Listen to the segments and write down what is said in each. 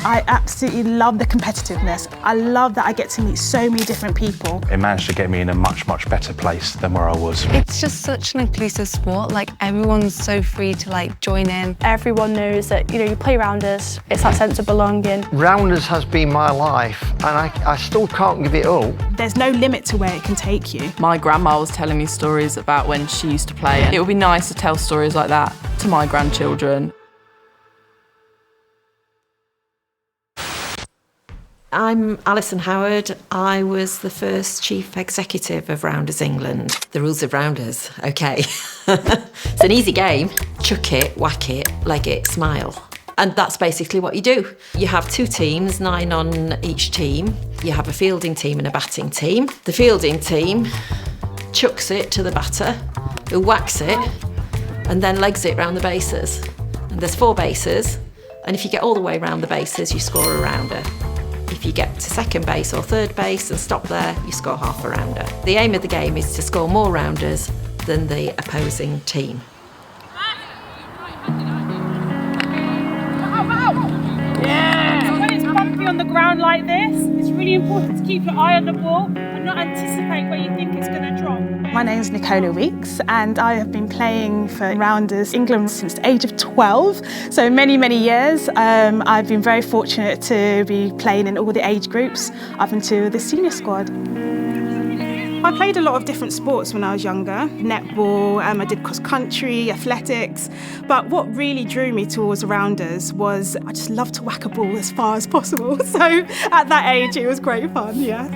I absolutely love the competitiveness. I love that I get to meet so many different people. It managed to get me in a much, much better place than where I was. It's just such an inclusive sport. Like, everyone's so free to join in. Everyone knows that, you play rounders, it's that sense of belonging. Rounders has been my life, and I still can't give it up. There's no limit to where it can take you. My grandma was telling me stories about when she used to play, and it would be nice to tell stories like that to my grandchildren. I'm Alison Howard. I was the first chief executive of Rounders England. The rules of Rounders, OK. It's an easy game. Chuck it, whack it, leg it, smile. And that's basically what you do. You have 2 teams, 9 on each team. You have a fielding team and a batting team. The fielding team chucks it to the batter, who whacks it, and then legs it round the bases. And there's 4 bases, and if you get all the way round the bases, you score a rounder. If you get to second base or third base and stop there, you score half a rounder. The aim of the game is to score more rounders than the opposing team. Yeah! When it's bumpy on the ground like this, it's really important to keep your eye on the ball and not anticipate where you think it's going to drop. My name's Nicolla and I have been playing for Rounders England since the age of 12, so many, many years. I've been very fortunate to be playing in all the age groups up into the senior squad. I played a lot of different sports when I was younger. Netball, I did cross-country, athletics, but what really drew me towards Rounders was I just loved to whack a ball as far as possible, so at that age it was great fun, yeah.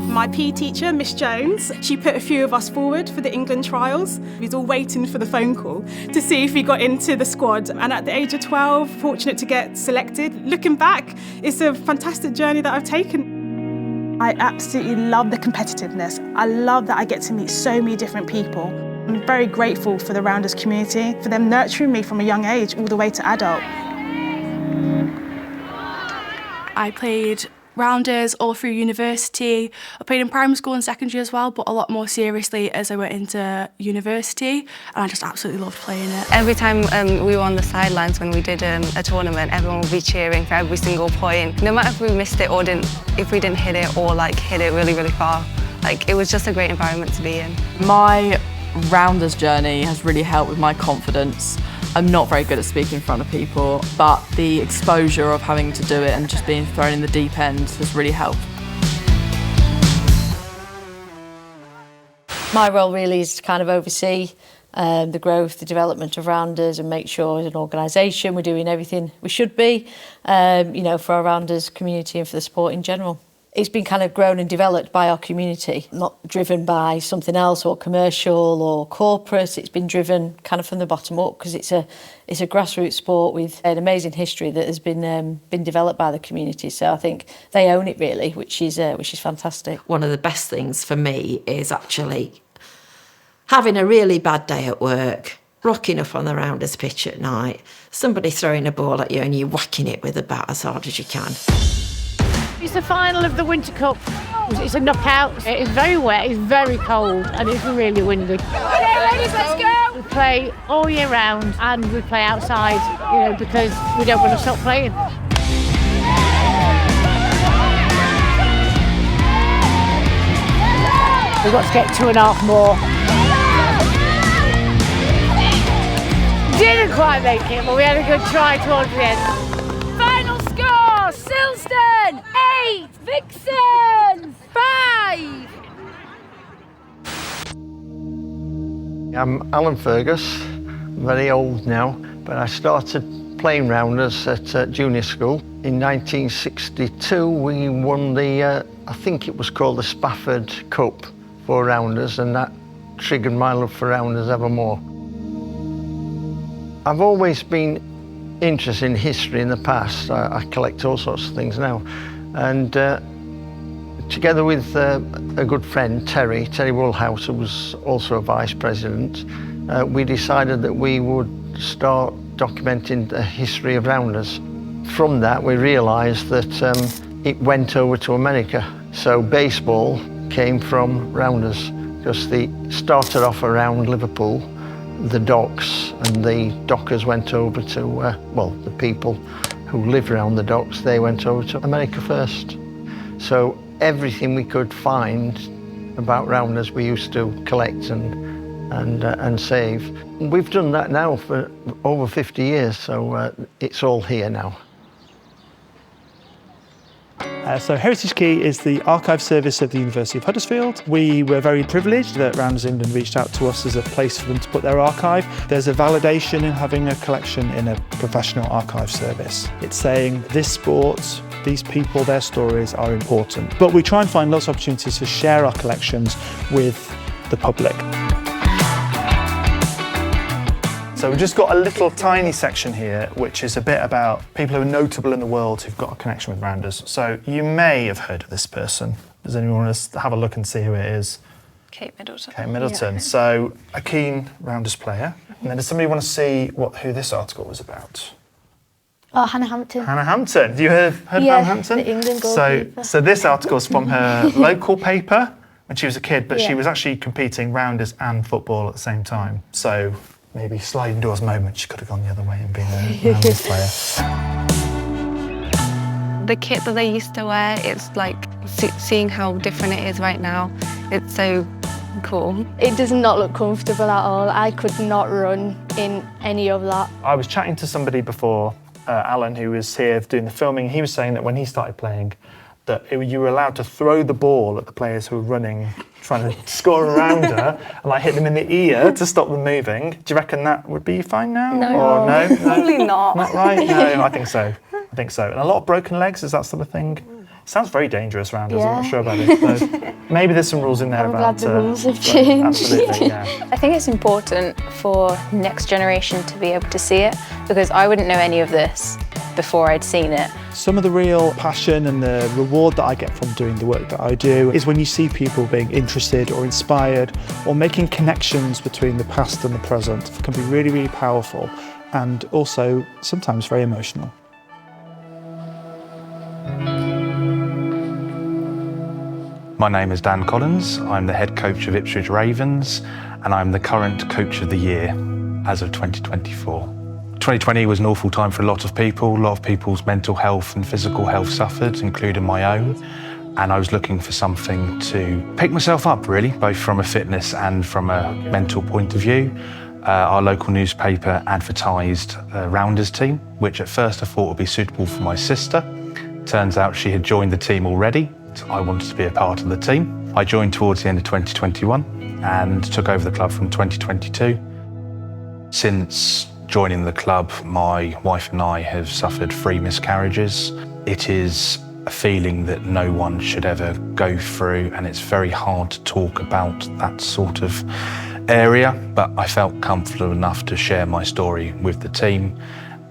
My PE teacher, Miss Jones, she put a few of us forward for the England trials. We was all waiting for the phone call to see if we got into the squad. And at the age of 12, fortunate to get selected. Looking back, it's a fantastic journey that I've taken. I absolutely love the competitiveness. I love that I get to meet so many different people. I'm very grateful for the Rounders community, for them nurturing me from a young age all the way to adult. I played Rounders all through university. I played in primary school and secondary as well, but a lot more seriously as I went into university, and I just absolutely loved playing it. Every time we were on the sidelines when we did a tournament, everyone would be cheering for every single point. No matter if we missed it or if we didn't hit it or hit it really, really far. It was just a great environment to be in. My Rounders journey has really helped with my confidence. I'm not very good at speaking in front of people, but the exposure of having to do it and just being thrown in the deep end has really helped. My role really is to kind of oversee the growth, the development of Rounders and make sure as an organisation we're doing everything we should be, for our Rounders community and for the sport in general. It's been kind of grown and developed by our community, not driven by something else or commercial or corporate. It's been driven kind of from the bottom up because it's a grassroots sport with an amazing history that has been developed by the community. So I think they own it really, which is fantastic. One of the best things for me is actually having a really bad day at work, rocking up on the Rounders pitch at night, somebody throwing a ball at you and you whacking it with a bat as hard as you can. It's the final of the Winter Cup. It's a knockout. It is very wet, it's very cold, and it's really windy. Okay, ladies, let's go! We play all year round, and we play outside, because we don't want to stop playing. We've got to get 2.5 more. Didn't quite make it, but we had a good try towards the end. Final score, Silston 8, Vixens 5. I'm Alan Fergus, very old now, but I started playing Rounders at junior school. In 1962 we won the, I think it was called the Spafford Cup for Rounders, and that triggered my love for Rounders ever more. I've always been interested in history in the past. I collect all sorts of things now. And together with a good friend, Terry Woolhouse, who was also a vice president, we decided that we would start documenting the history of Rounders. From that, we realised that it went over to America. So baseball came from Rounders, because they started off around Liverpool, the docks, and the dockers went over to, the people who lived around the docks, they went over to America first. So everything we could find about rounders we used to collect and save. We've done that now for over 50 years, so it's all here now. So Heritage Key is the archive service of the University of Huddersfield. We were very privileged that Rounders England reached out to us as a place for them to put their archive. There's a validation in having a collection in a professional archive service. It's saying this sport, these people, their stories are important. But we try and find lots of opportunities to share our collections with the public. So we've just got a little tiny section here which is a bit about people who are notable in the world who've got a connection with Rounders. So you may have heard of this person. Does anyone want to have a look and see who it is? Kate Middleton. Kate Middleton. Yeah. So a keen Rounders player. And then does somebody want to see who this article was about? Oh, Hannah Hampton. Hannah Hampton. Have you heard of Hannah Hampton? The England goalkeeper. So this article is from her local paper when she was a kid, but she Yeah. was actually competing Rounders and football at the same time. So maybe sliding doors moment, she could have gone the other way and been a Rounders player. The kit that they used to wear, it's like seeing how different it is right now. It's so cool. It does not look comfortable at all. I could not run in any of that. I was chatting to somebody before, Alan, who was here doing the filming. He was saying that when he started playing, that you were allowed to throw the ball at the players who were running, trying to score a rounder, and like hit them in the ear to stop them moving. Do you reckon that would be fine now? No. Or no? Probably not. Not right? No, I think so. I think so. And a lot of broken legs, is that sort of thing? Sounds very dangerous, Rounders. I'm not sure about it. So maybe there's some rules in there I'm about... glad the rules have changed. Absolutely, yeah. I think it's important for next generation to be able to see it, because I wouldn't know any of this before I'd seen it. Some of the real passion and the reward that I get from doing the work that I do is when you see people being interested or inspired or making connections between the past and the present. It can be really, really powerful and also sometimes very emotional. My name is Dan Collins. I'm the head coach of Ipswich Ravens and I'm the current coach of the year as of 2024. 2020 was an awful time for a lot of people. A lot of people's mental health and physical health suffered, including my own. And I was looking for something to pick myself up, really, both from a fitness and from a mental point of view. Our local newspaper advertised a Rounders team, which at first I thought would be suitable for my sister. Turns out she had joined the team already. So I wanted to be a part of the team. I joined towards the end of 2021 and took over the club from 2022. Since joining the club, my wife and I have suffered 3 miscarriages. It is a feeling that no one should ever go through, and it's very hard to talk about that sort of area, but I felt comfortable enough to share my story with the team,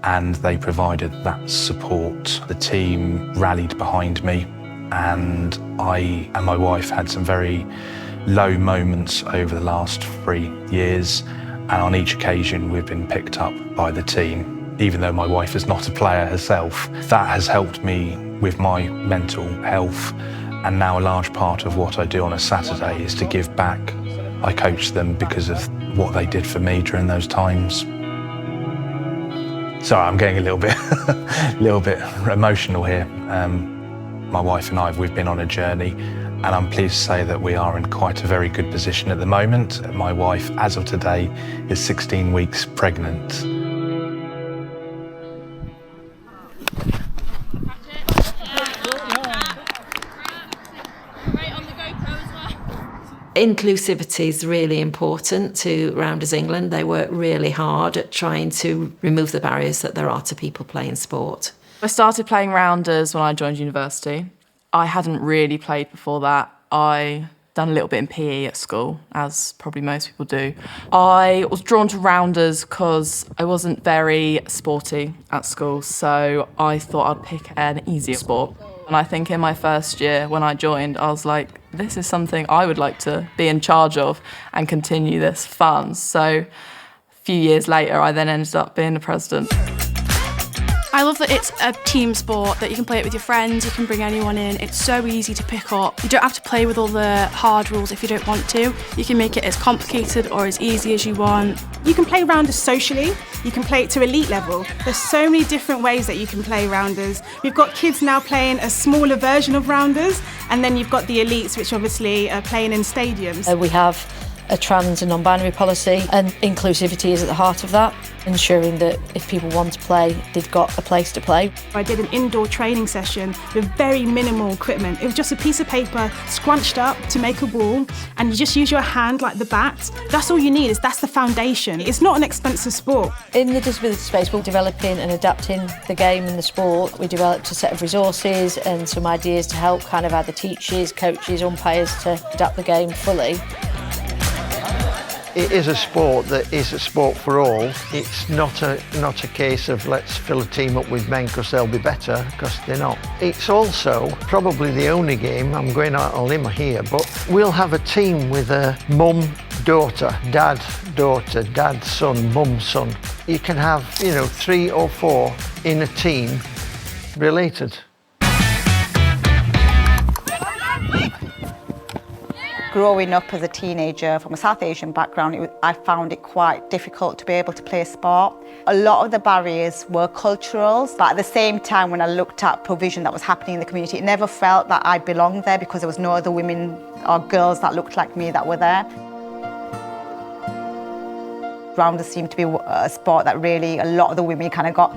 and they provided that support. The team rallied behind me, and I and my wife had some very low moments over the last 3 years. And on each occasion, we've been picked up by the team. Even though my wife is not a player herself, that has helped me with my mental health. And now a large part of what I do on a Saturday is to give back. I coach them because of what they did for me during those times. Sorry, I'm getting a little bit emotional here. My wife and I, we've been on a journey, and I'm pleased to say that we are in quite a very good position at the moment. My wife, as of today, is 16 weeks pregnant. Inclusivity is really important to Rounders England. They work really hard at trying to remove the barriers that there are to people playing sport. I started playing Rounders when I joined university. I hadn't really played before that. I done a little bit in PE at school, as probably most people do. I was drawn to Rounders because I wasn't very sporty at school, so I thought I'd pick an easier sport. And I think in my first year when I joined, I was like, this is something I would like to be in charge of and continue this fun. So a few years later, I then ended up being the president. I love that it's a team sport, that you can play it with your friends, you can bring anyone in. It's so easy to pick up. You don't have to play with all the hard rules if you don't want to. You can make it as complicated or as easy as you want. You can play rounders socially, you can play it to elite level. There's so many different ways that you can play rounders. We've got kids now playing a smaller version of rounders, and then you've got the elites, which obviously are playing in stadiums. We have a trans and non-binary policy, and inclusivity is at the heart of that, ensuring that if people want to play, they've got a place to play. I did an indoor training session with very minimal equipment. It was just a piece of paper scrunched up to make a ball, and you just use your hand like the bat. That's all you need, that's the foundation. It's not an expensive sport. In the disability space, we're developing and adapting the game and the sport. We developed a set of resources and some ideas to help kind of either teachers, coaches, umpires to adapt the game fully. It is a sport that is a sport for all. It's not a case of let's fill a team up with men because they'll be better, because they're not. It's also probably the only game, I'm going out on a limb here, but we'll have a team with a mum, daughter, dad, daughter, dad, son, mum, son. You can have, 3 or 4 in a team related. Growing up as a teenager from a South Asian background, I found it quite difficult to be able to play a sport. A lot of the barriers were cultural, but at the same time when I looked at provision that was happening in the community, it never felt that I belonged there because there was no other women or girls that looked like me that were there. Rounders seemed to be a sport that really a lot of the women kind of got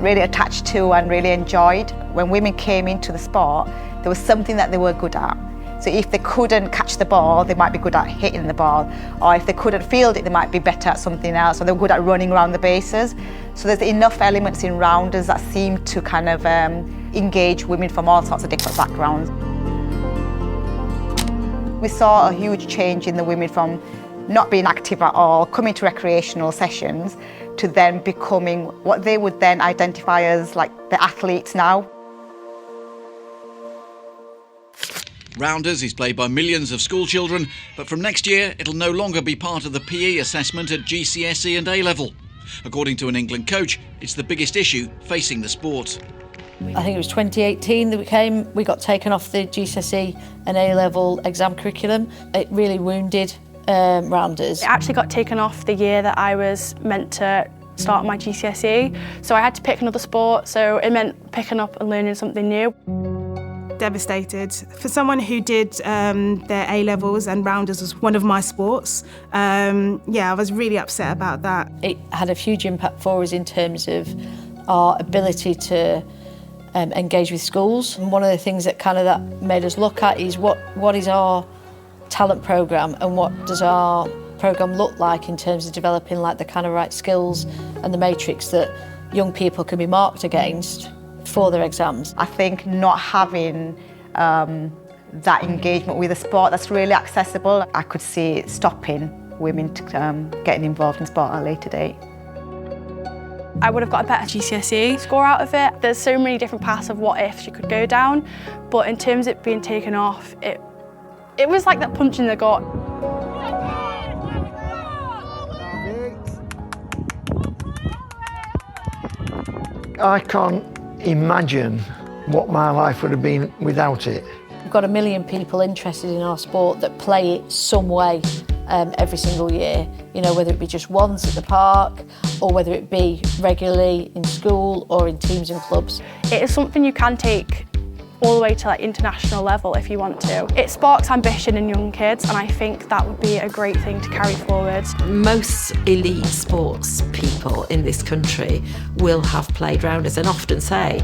really attached to and really enjoyed. When women came into the sport, there was something that they were good at. So if they couldn't catch the ball, they might be good at hitting the ball. Or if they couldn't field it, they might be better at something else. Or they were good at running around the bases. So there's enough elements in rounders that seem to kind of engage women from all sorts of different backgrounds. We saw a huge change in the women from not being active at all, coming to recreational sessions, to then becoming what they would then identify as like the athletes now. Rounders is played by millions of school children, but from next year it'll no longer be part of the PE assessment at GCSE and A-level. According to an England coach, it's the biggest issue facing the sport. I think it was 2018 that we got taken off the GCSE and A-level exam curriculum. It really wounded rounders. It actually got taken off the year that I was meant to start my GCSE, so I had to pick another sport, so it meant picking up and learning something new. Devastated. For someone who did their A-levels and rounders was one of my sports, I was really upset about that. It had a huge impact for us in terms of our ability to engage with schools. And one of the things that that made us look at is what is our talent programme and what does our programme look like in terms of developing like the kind of right skills and the matrix that young people can be marked against for their exams. I think not having that engagement with a sport that's really accessible, I could see it stopping women getting involved in sport at a later date. I would have got a better GCSE score out of it. There's so many different paths of what ifs you could go down, but in terms of it being taken off, it was like that punch in the gut. I can't imagine what my life would have been without it. We've got 1 million people interested in our sport that play it some way every single year, whether it be just once at the park or whether it be regularly in school or in teams and clubs. It is something you can take all the way to international level if you want to. It sparks ambition in young kids, and I think that would be a great thing to carry forward. Most elite sports people in this country will have played rounders and often say,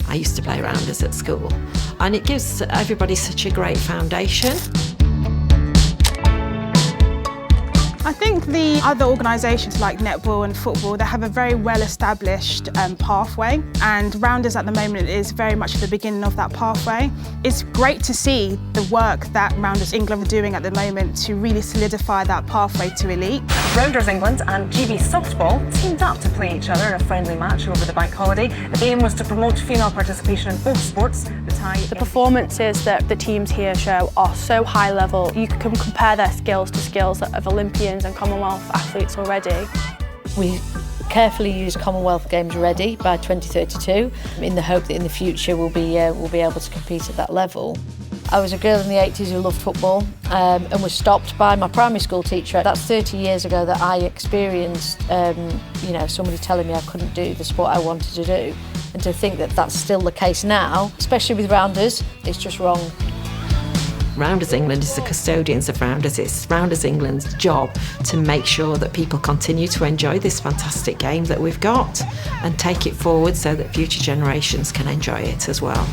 I used to play rounders at school. And it gives everybody such a great foundation. I think the other organisations like netball and football, they have a very well-established pathway, and rounders at the moment is very much at the beginning of that pathway. It's great to see the work that Rounders England are doing at the moment to really solidify that pathway to elite. Rounders England and GB Softball teamed up to play each other in a friendly match over the bank holiday. The aim was to promote female participation in both sports. The performances that the teams here show are so high level. You can compare their skills to skills of Olympians and Commonwealth athletes already. We carefully use Commonwealth Games ready by 2032 in the hope that in the future we'll be able to compete at that level. I was a girl in the 80s who loved football and was stopped by my primary school teacher. That's 30 years ago that I experienced somebody telling me I couldn't do the sport I wanted to do. And to think that that's still the case now, especially with rounders, it's just wrong. Rounders England is the custodians of rounders. It's Rounders England's job to make sure that people continue to enjoy this fantastic game that we've got and take it forward so that future generations can enjoy it as well.